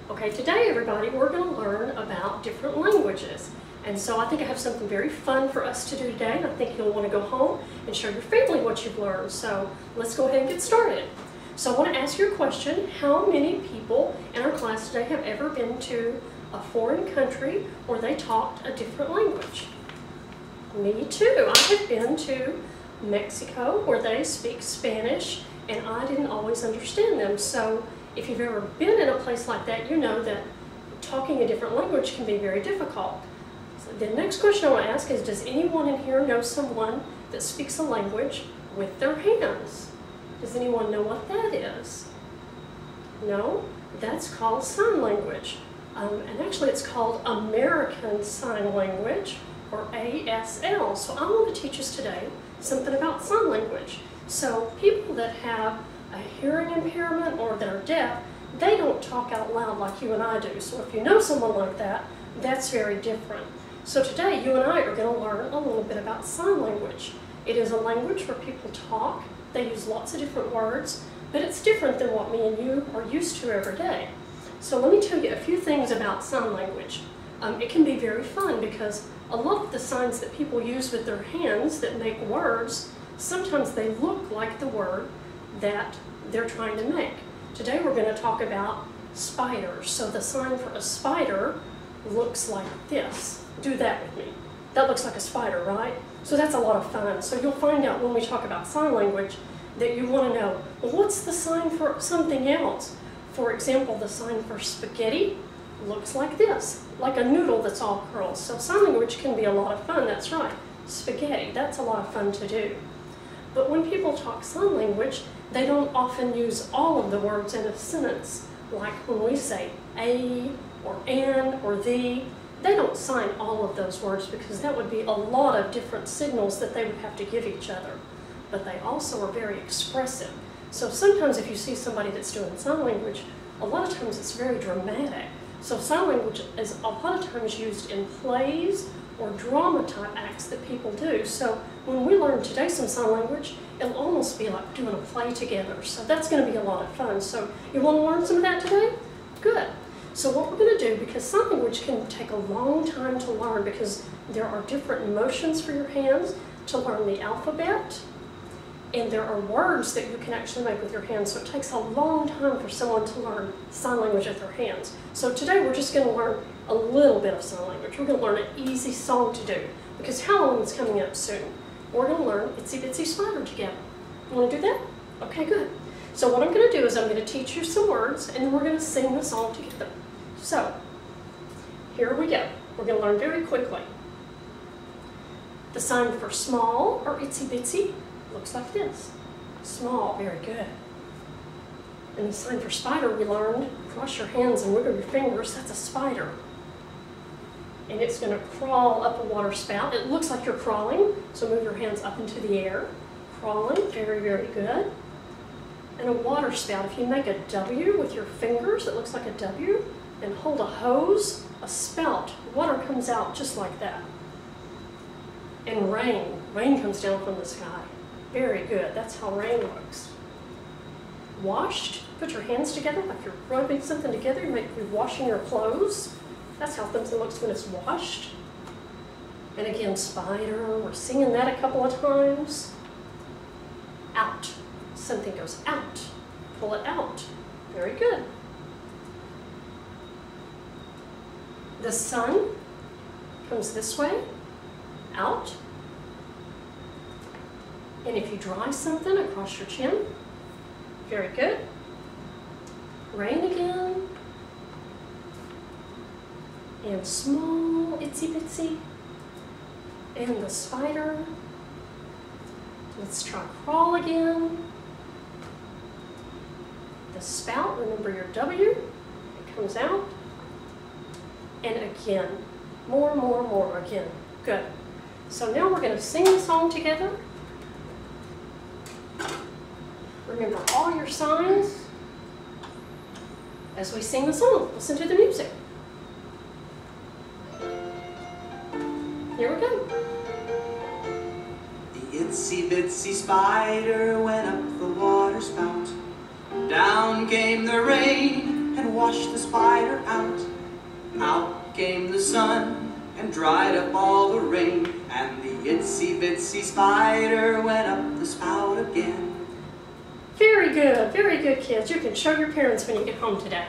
Okay, today everybody, we're going to learn about different languages. And so I think I have something very fun for us to do today, and I think you'll want to go home and show your family what you've learned. So let's go ahead and get started. So I want to ask you a question. How many people in our class today have ever been to a foreign country where they talked a different language? Me too. I have been to Mexico where they speak Spanish, and I didn't always understand them. So if you've ever been in a place like that, you know that talking a different language can be very difficult. So the next question I want to ask is, does anyone in here know someone that speaks a language with their hands? Does anyone know what that is? No? That's called sign language. And actually it's called American Sign Language, or ASL. So I want to teach us today something about sign language. So people that have a hearing impairment or that are deaf, they don't talk out loud like you and I do. So if you know someone like that, that's very different. So today you and I are going to learn a little bit about sign language. It is a language where people talk. They use lots of different words, but it's different than what me and you are used to every day. So let me tell you a few things about sign language. It can be very fun because a lot of the signs that people use with their hands that make words, sometimes they look like the word that they're trying to make. Today we're going to talk about spiders. So the sign for a spider looks like this. Do that with me. That looks like a spider, right? So that's a lot of fun. So you'll find out when we talk about sign language that you want to know, well, what's the sign for something else? For example, the sign for spaghetti looks like this, like a noodle that's all curls. So sign language can be a lot of fun, that's right. Spaghetti, that's a lot of fun to do. But when people talk sign language, they don't often use all of the words in a sentence. Like when we say a, or an, or the, they don't sign all of those words because that would be a lot of different signals that they would have to give each other. But they also are very expressive. So sometimes if you see somebody that's doing sign language, a lot of times it's very dramatic. So sign language is a lot of times used in plays or drama type acts that people do. So when we learn today some sign language, it'll almost be like doing a play together. So that's going to be a lot of fun. So you want to learn some of that today? Good. So what we're going to do, because sign language can take a long time to learn because there are different motions for your hands to learn the alphabet, and there are words that you can actually make with your hands. So it takes a long time for someone to learn sign language with their hands. So today we're just going to learn a little bit of sign language. We're going to learn an easy song to do because Halloween's coming up soon. We're going to learn Itsy Bitsy Spider together. You want to do that? Okay, good. So what I'm going to do is I'm going to teach you some words and then we're going to sing the song together. So here we go. We're going to learn very quickly. The sign for small or Itsy Bitsy looks like this. Small, very good. And the sign for spider we learned, cross your hands and wiggle your fingers, that's a spider. And it's going to crawl up a water spout. It looks like you're crawling, so move your hands up into the air. Crawling, very, very good. And a water spout, if you make a W with your fingers, it looks like a W, and hold a hose, a spout, water comes out just like that. And rain, rain comes down from the sky. Very good, that's how rain looks. Washed, put your hands together like you're rubbing something together, you might be washing your clothes. That's how something looks when it's washed. And again, spider, we're singing that a couple of times. Out, something goes out, pull it out. Very good. The sun comes this way, out. And if you dry something across your chin, very good. Rain again. And small, Itsy Bitsy. And the spider. Let's try crawl again. The spout, remember your W. It comes out. And again. More again. Good. So now we're going to sing the song together. Remember all your signs as we sing the song. Listen to the music. Here we go. The itsy bitsy spider went up the water spout. Down came the rain and washed the spider out. Out came the sun and dried up all the rain, and the itsy bitsy spider went up the spout again. Very good, kids. You can show your parents when you get home today.